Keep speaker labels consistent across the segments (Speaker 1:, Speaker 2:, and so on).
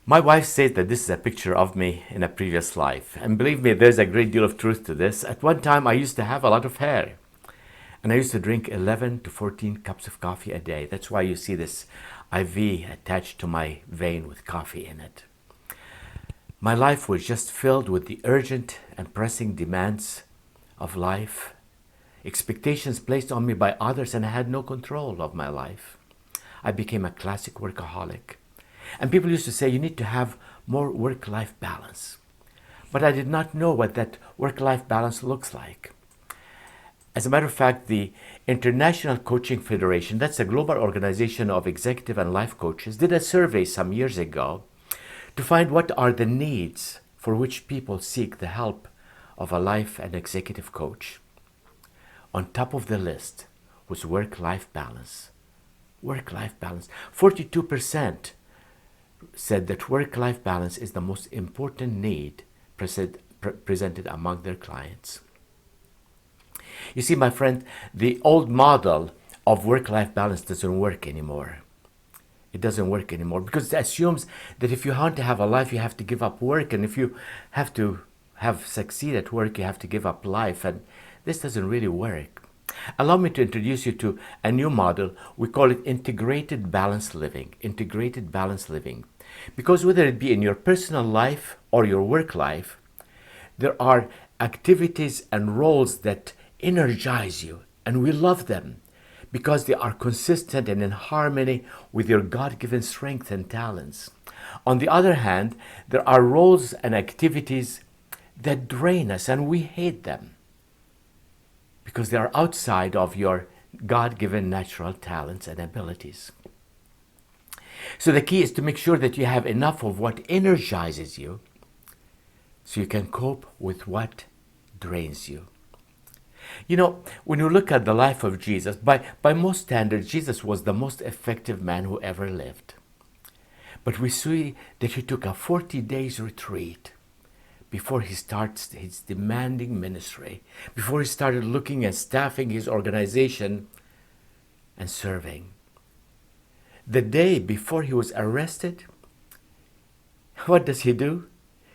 Speaker 1: My wife says that this is a picture of me in a previous life. And believe me, there's a great deal of truth to this. At one time, I used to have a lot of hair. And I used to drink 11 to 14 cups of coffee a day. That's why you see this IV attached to my vein with coffee in it. My life was just filled with the urgent and pressing demands of life, expectations placed on me by others, and I had no control of my life. I became a classic workaholic. And people used to say, you need to have more work-life balance. But I did not know what that work-life balance looks like. As a matter of fact, the International Coaching Federation, that's a global organization of executive and life coaches, did a survey some years ago to find what are the needs for which people seek the help of a life and executive coach. On top of the list was work-life balance. Work-life balance. 42% said that work-life balance is the most important need presented among their clients. You see, my friend, the old model of work-life balance doesn't work anymore. It doesn't work anymore because it assumes that if you want to have a life, you have to give up work. And if you have to succeed at work, you have to give up life. And this doesn't really work. Allow me to introduce you to a new model. We call it integrated balanced living. Integrated balanced living. Because whether it be in your personal life or your work life, there are activities and roles that energize you, and we love them because they are consistent and in harmony with your God-given strength and talents. On the other hand, there are roles and activities that drain us, and we hate them because they are outside of your God-given natural talents and abilities. So the key is to make sure that you have enough of what energizes you so you can cope with what drains you. You know, when you look at the life of Jesus, by most standards, Jesus was the most effective man who ever lived. But we see that he took a 40 days retreat before he starts his demanding ministry, before he started looking and staffing his organization and serving. The day before he was arrested, what does he do?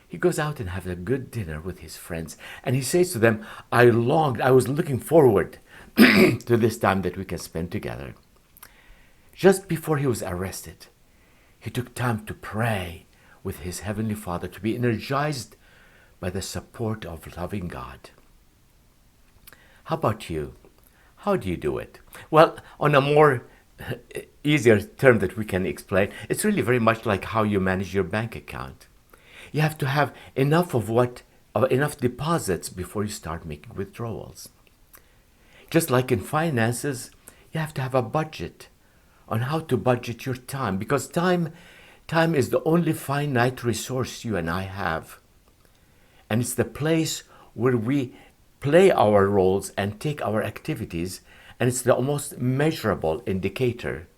Speaker 1: He goes out and has a good dinner with his friends. And he says to them, I was looking forward to this time that we can spend together. Just before he was arrested, he took time to pray with his Heavenly Father, to be energized by the support of loving God. How about you? How do you do it? Well, on a more easier term that we can explain, it's really very much like how you manage your bank account. You have to have enough enough deposits before you start making withdrawals. Just like in finances, you have to have a budget on how to budget your time, because time is the only finite resource you and I have. And it's the place where we play our roles and take our activities, and it's the most measurable indicator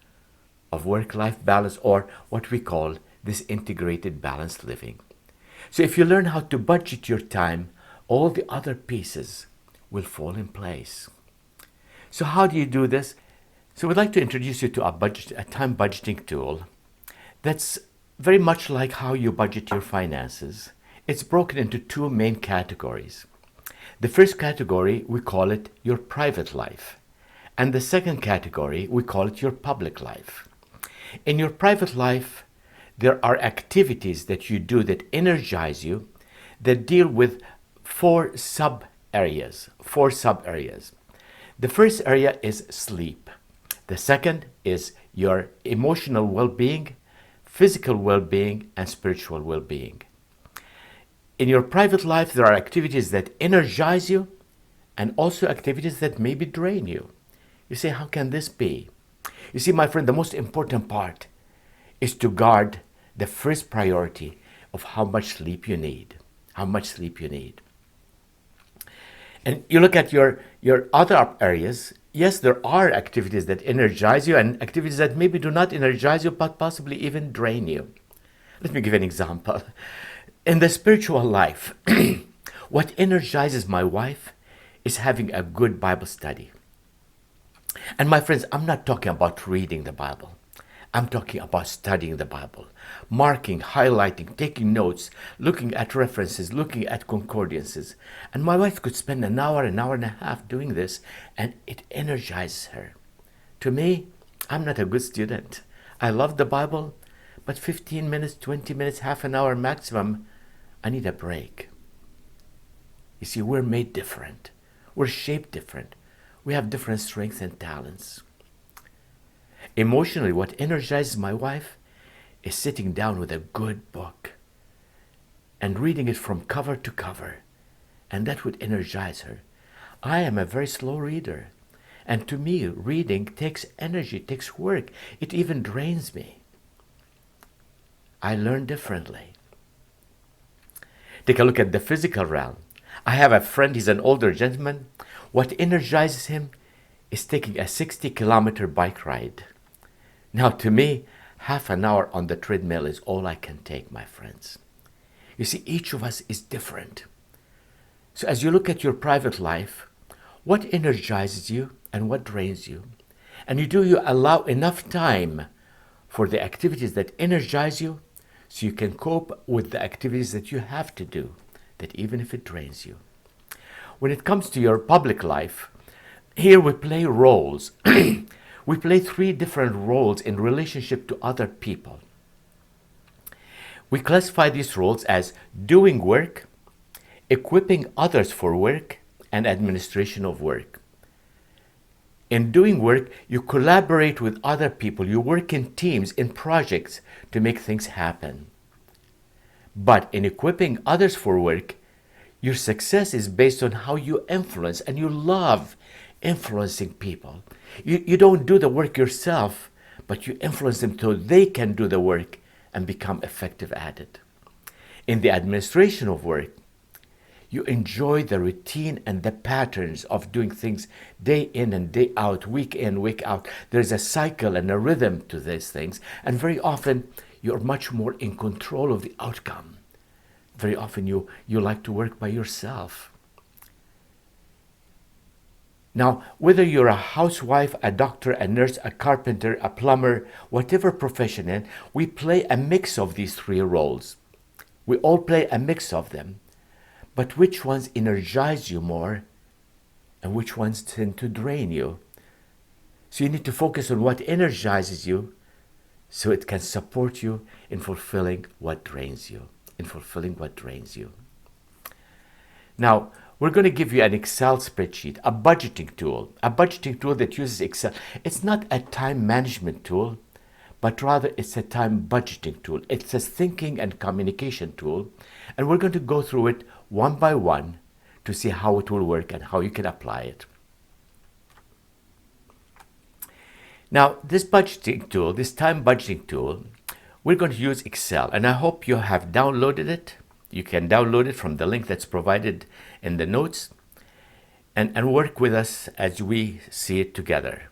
Speaker 1: of work-life balance, or what we call this integrated balanced living. So if you learn how to budget your time, all the other pieces will fall in place. So how do you do this? So we'd like to introduce you to a time budgeting tool that's very much like how you budget your finances. It's broken into two main categories. The first category, we call it your private life. And the second category, we call it your public life. In your private life, there are activities that you do that energize you, that deal with four sub areas. The first area is sleep. The second is your emotional well-being, physical well-being, and spiritual well-being. In your private life, there are activities that energize you and also activities that maybe drain you. You say, how can this be? You see, my friend, the most important part is to guard the first priority of how much sleep you need. And you look at your other areas. Yes, there are activities that energize you and activities that maybe do not energize you, but possibly even drain you. Let me give an example. In the spiritual life, what energizes my wife is having a good Bible study. And my friends, I'm not talking about reading the Bible. I'm talking about studying the Bible, marking, highlighting, taking notes, looking at references, looking at concordances. And my wife could spend an hour and a half doing this, and it energizes her. To me, I'm not a good student. I love the Bible, but 15 minutes, 20 minutes, half an hour maximum, I need a break. You see, we're made different. We're shaped different. We have different strengths and talents. Emotionally, what energizes my wife is sitting down with a good book and reading it from cover to cover, and that would energize her. I am a very slow reader, and to me, reading takes energy, takes work. It even drains me. I learn differently. Take a look at the physical realm. I have a friend, he's an older gentleman. What energizes him is taking a 60-kilometer bike ride. Now, to me, half an hour on the treadmill is all I can take, my friends. You see, each of us is different. So as you look at your private life, what energizes you and what drains you? And do you allow enough time for the activities that energize you so you can cope with the activities that you have to do, that even if it drains you? When it comes to your public life, here we play roles. We play 3 different roles in relationship to other people. We classify these roles as doing work, equipping others for work, and administration of work. In doing work, you collaborate with other people. You work in teams, in projects to make things happen. But in equipping others for work, your success is based on how you influence, and you love influencing people. You don't do the work yourself, but you influence them so they can do the work and become effective at it. In the administration of work, you enjoy the routine and the patterns of doing things day in and day out, week in, week out. There's a cycle and a rhythm to these things, and very often you're much more in control of the outcome. Very often you like to work by yourself. Now, whether you're a housewife, a doctor, a nurse, a carpenter, a plumber, whatever profession in, we play a mix of these 3 roles. We all play a mix of them. But which ones energize you more and which ones tend to drain you? So you need to focus on what energizes you so it can support you in fulfilling what drains you, Now, we're going to give you an Excel spreadsheet, a budgeting tool that uses Excel. It's not a time management tool, but rather it's a time budgeting tool. It's a thinking and communication tool, and we're going to go through it one by one to see how it will work and how you can apply it. Now, this budgeting tool, this time budgeting tool, we're going to use Excel, and I hope you have downloaded it. You can download it from the link that's provided in the notes and work with us as we see it together.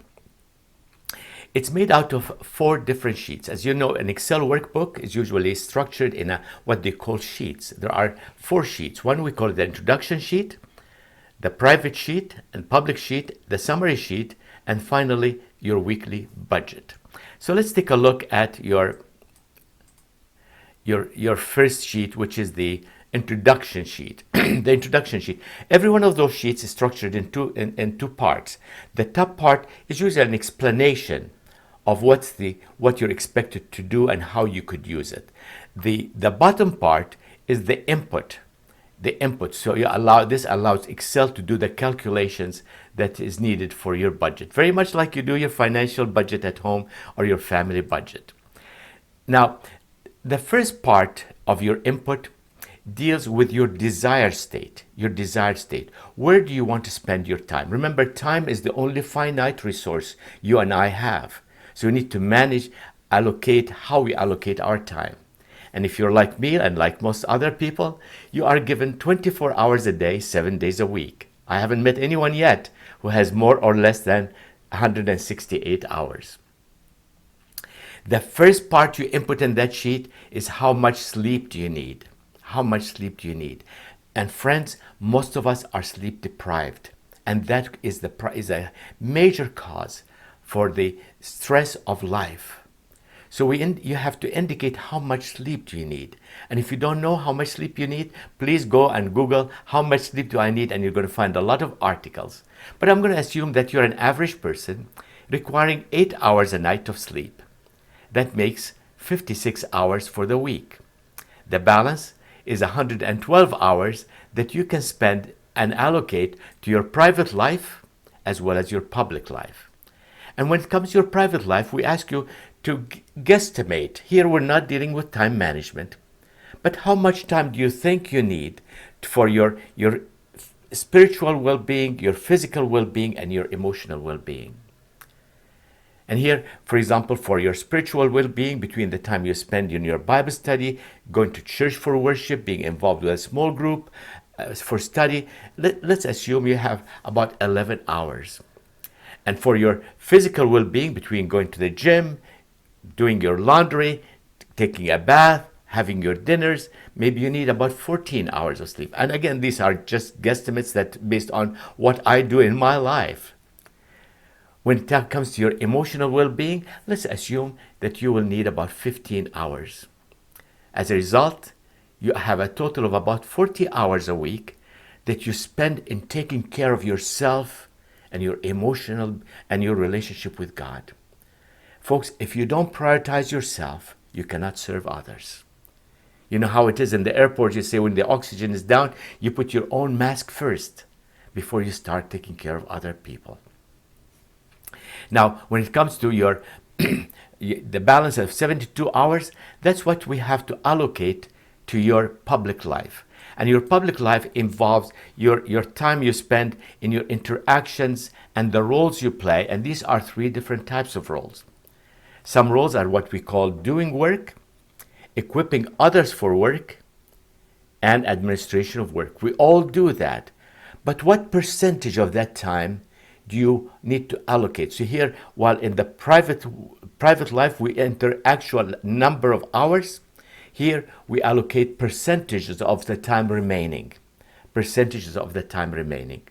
Speaker 1: It's made out of 4 different sheets. As you know, an Excel workbook is usually structured in what they call sheets. There are 4 sheets. One we call the introduction sheet, the private sheet, and public sheet, the summary sheet, and finally your weekly budget. So let's take a look at your first sheet, which is the introduction sheet. The introduction sheet. Every one of those sheets is structured in two parts. The top part is usually an explanation of what you're expected to do and how you could use it. The bottom part is the input. So this allows Excel to do the calculations that is needed for your budget, very much like you do your financial budget at home or your family budget. Now, the first part of your input deals with your desired state. Where do you want to spend your time? Remember, time is the only finite resource you and I have. So we need to allocate how we allocate our time. And if you're like me and like most other people, you are given 24 hours a day, 7 days a week. I haven't met anyone yet who has more or less than 168 hours. The first part you input in that sheet is how much sleep do you need? And friends, most of us are sleep deprived. And that is a major cause for the stress of life. So you have to indicate how much sleep do you need. And if you don't know how much sleep you need, please go and Google how much sleep do I need, and you're going to find a lot of articles. But I'm going to assume that you're an average person requiring 8 hours a night of sleep. That makes 56 hours for the week. The balance is 112 hours that you can spend and allocate to your private life as well as your public life. And when it comes to your private life, we ask you to guesstimate. Here we're not dealing with time management, but how much time do you think you need for your spiritual well-being, your physical well-being, and your emotional well-being? And here, for example, for your spiritual well-being, between the time you spend in your Bible study, going to church for worship, being involved with a small group for study, let's assume you have about 11 hours. And for your physical well-being, between going to the gym, doing your laundry, taking a bath, having your dinners, maybe you need about 14 hours of sleep. And again, these are just guesstimates that based on what I do in my life. When it comes to your emotional well-being, let's assume that you will need about 15 hours. As a result, you have a total of about 40 hours a week that you spend in taking care of yourself and your emotional and your relationship with God. Folks, if you don't prioritize yourself, you cannot serve others. You know how it is in the airport, you say when the oxygen is down, you put your own mask first before you start taking care of other people. Now, when it comes to your the balance of 72 hours, that's what we have to allocate to your public life. And your public life involves your time you spend in your interactions and the roles you play. And these are 3 different types of roles. Some roles are what we call doing work, equipping others for work, and administration of work. We all do that. But what percentage of that time do you need to allocate? So here, while in the private life we enter actual number of hours, here we allocate percentages of the time remaining. Percentages of the time remaining.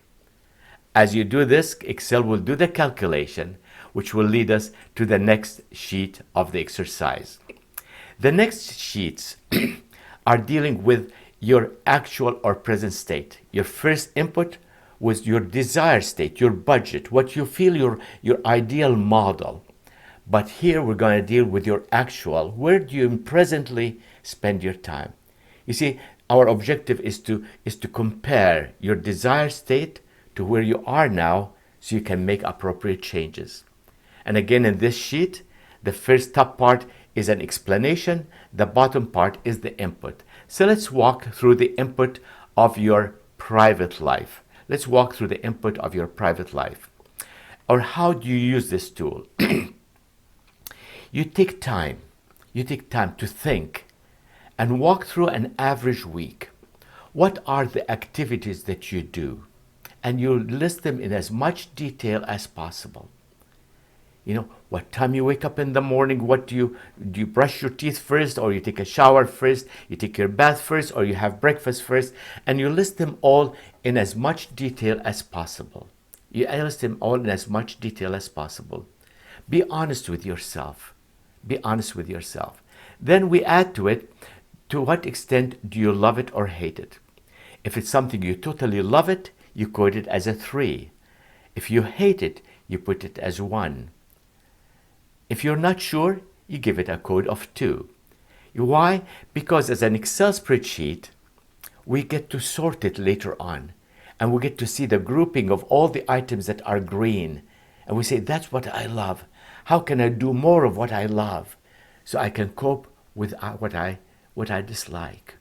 Speaker 1: As you do this, Excel will do the calculation, which will lead us to the next sheet of the exercise. The next sheets are dealing with your actual or present state. Your first input was your desired state, your budget, what you feel your ideal model. But here we're going to deal with your actual. Where do you presently spend your time? You see, our objective is to compare your desired state to where you are now so you can make appropriate changes. And again, in this sheet, the first top part is an explanation. The bottom part is the input. So let's walk through the input of your private life. Let's walk through the input of your private life. Or how do you use this tool? You take time to think and walk through an average week. What are the activities that you do? And you list them in as much detail as possible. You know, what time you wake up in the morning, what do you brush your teeth first, or you take a shower first, you take your bath first, or you have breakfast first, and you list them all in as much detail as possible. You list them all in as much detail as possible. Be honest with yourself. Be honest with yourself. Then we add to it, to what extent do you love it or hate it? If it's something you totally love it, you code it as a 3. If you hate it, you put it as 1. If you're not sure, you give it a code of 2. Why? Because as an Excel spreadsheet, we get to sort it later on. And we get to see the grouping of all the items that are green. And we say, that's what I love. How can I do more of what I love so I can cope with what I dislike?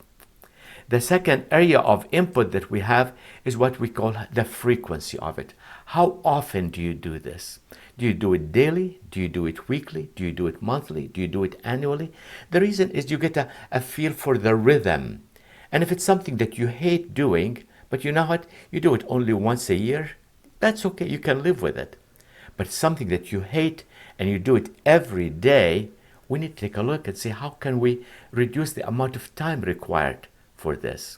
Speaker 1: The second area of input that we have is what we call the frequency of it. How often do you do this? Do you do it daily? Do you do it weekly? Do you do it monthly? Do you do it annually? The reason is you get a feel for the rhythm. And if it's something that you hate doing, but you know what? You do it only once a year, that's okay. You can live with it. But something that you hate and you do it every day, we need to take a look and see how can we reduce the amount of time required for this.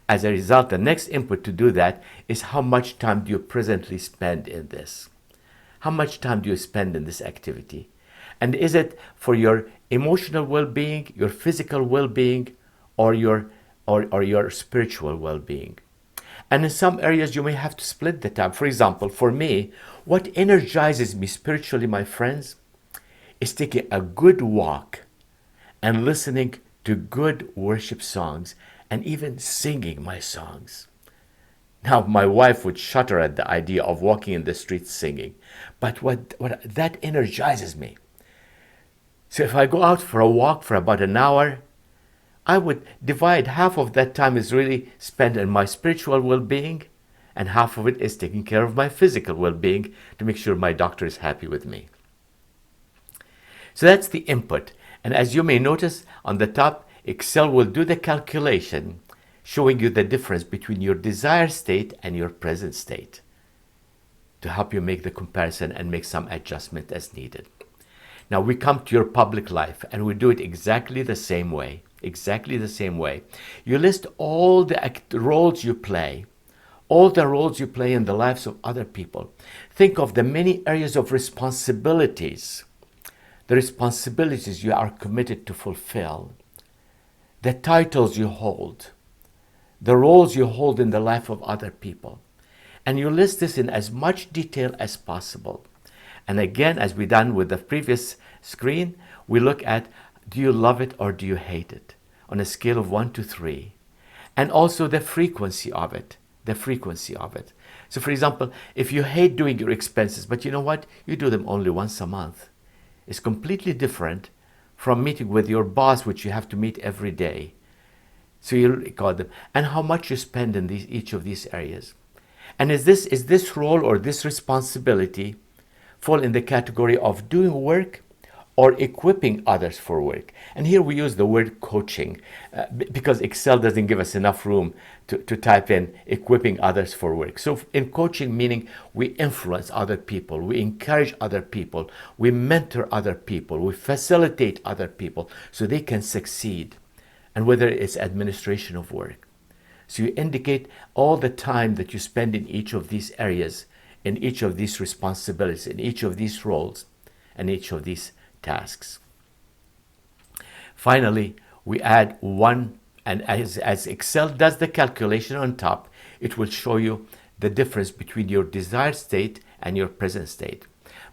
Speaker 1: As a result, the next input to do that is how much time do you presently spend in this? How much time do you spend in this activity? And is it for your emotional well-being, your physical well-being, or your spiritual well-being. And in some areas, you may have to split the time. For example, for me, what energizes me spiritually, my friends, is taking a good walk and listening to good worship songs and even singing my songs. Now, my wife would shudder at the idea of walking in the streets singing, but what that energizes me. So if I go out for a walk for about an hour, I would divide half of that time is really spent on my spiritual well-being, and half of it is taking care of my physical well-being to make sure my doctor is happy with me. So that's the input. And as you may notice on the top, Excel will do the calculation showing you the difference between your desired state and your present state to help you make the comparison and make some adjustment as needed. Now we come to your public life and we do it exactly the same way. Exactly the same way. You list all the roles you play, all the roles you play in the lives of other people. Think of the many areas of responsibilities, the responsibilities you are committed to fulfill, the titles you hold, the roles you hold in the life of other people. And you list this in as much detail as possible. And again, as we done with the previous screen, we look at, do you love it or do you hate it? On a scale of 1 to 3. And also the frequency of it. The frequency of it. So for example, if you hate doing your expenses, but you know what? You do them only once a month. It's completely different from meeting with your boss, which you have to meet every day. So you record them. And how much you spend in each of these areas. And is this role or this responsibility fall in the category of doing work or equipping others for work? And here we use the word coaching because Excel doesn't give us enough room to type in equipping others for work. So in coaching, meaning we influence other people, we encourage other people, we mentor other people, we facilitate other people so they can succeed. And whether it's administration of work. So you indicate all the time that you spend in each of these areas, in each of these responsibilities, in each of these roles, and each of these tasks. Finally, we add one, and as Excel does the calculation on top, it will show you the difference between your desired state and your present state.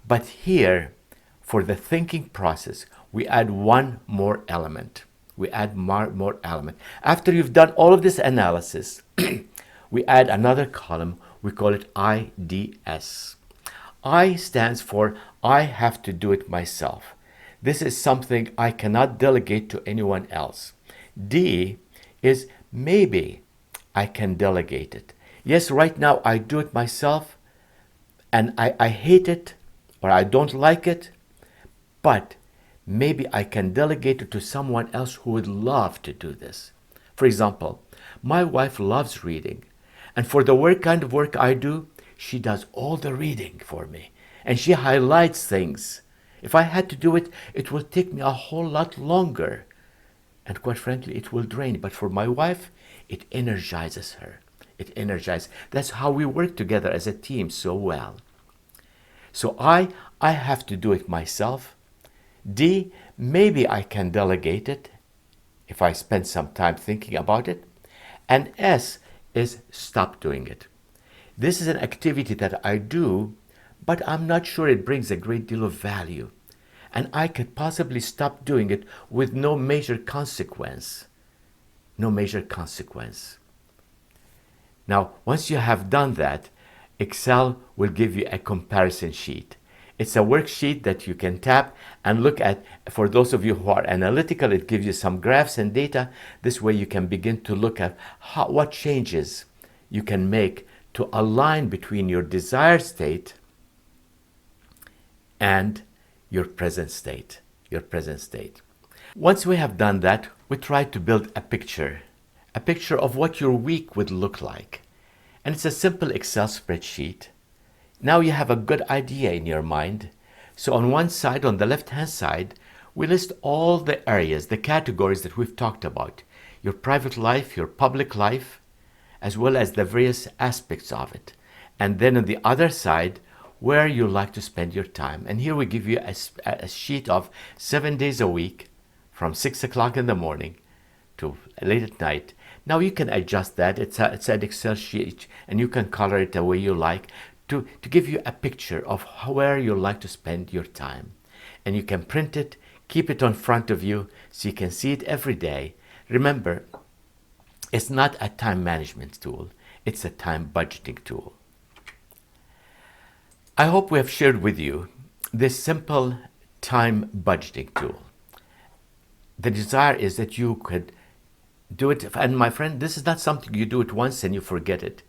Speaker 1: But here, for the thinking process, we add one more element. We add more element. After you've done all of this analysis, we add another column. We call it IDS. I stands for I have to do it myself. This is something I cannot delegate to anyone else. D is maybe I can delegate it. Yes, right now I do it myself and I hate it or I don't like it, but maybe I can delegate it to someone else who would love to do this. For example, my wife loves reading, and for the kind of work I do, she does all the reading for me, and she highlights things. If I had to do it, it will take me a whole lot longer, and quite frankly, it will drain. But for my wife, it energizes her. It energizes. That's how we work together as a team so well. So I have to do it myself. D, maybe I can delegate it if I spend some time thinking about it. And S is stop doing it. This is an activity that I do, but I'm not sure it brings a great deal of value. And I could possibly stop doing it with no major consequence. No major consequence. Now, once you have done that, Excel will give you a comparison sheet. It's a worksheet that you can tap and look at. For those of you who are analytical, it gives you some graphs and data. This way you can begin to look at what changes you can make to align between your desired state and your present state. Once we have done that, we try to build a picture of what your week would look like. And it's a simple Excel spreadsheet. Now you have a good idea in your mind. So on one side, on the left-hand side, we list all the areas, the categories that we've talked about. Your private life, your public life, as well as the various aspects of it. And then on the other side, where you like to spend your time. And here we give you a sheet of 7 days a week, from 6 o'clock in the morning to late at night. Now you can adjust that. It's an Excel sheet, and you can color it the way you like to give you a picture of where you like to spend your time. And you can print it, keep it in front of you so you can see it every day. Remember, it's not a time management tool, it's a time budgeting tool. I hope we have shared with you this simple time budgeting tool. The desire is that you could do it. And my friend, this is not something you do it once and you forget it.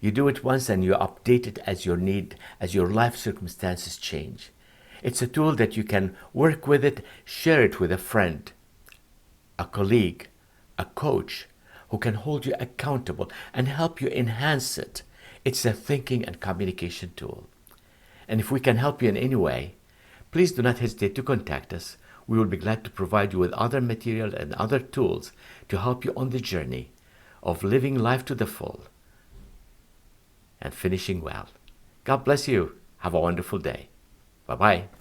Speaker 1: You do it once and you update it as your need, as your life circumstances change. It's a tool that you can work with it, share it with a friend, a colleague, a coach who can hold you accountable and help you enhance it. It's a thinking and communication tool. And if we can help you in any way, please do not hesitate to contact us. We will be glad to provide you with other material and other tools to help you on the journey of living life to the full and finishing well. God bless you. Have a wonderful day. Bye-bye.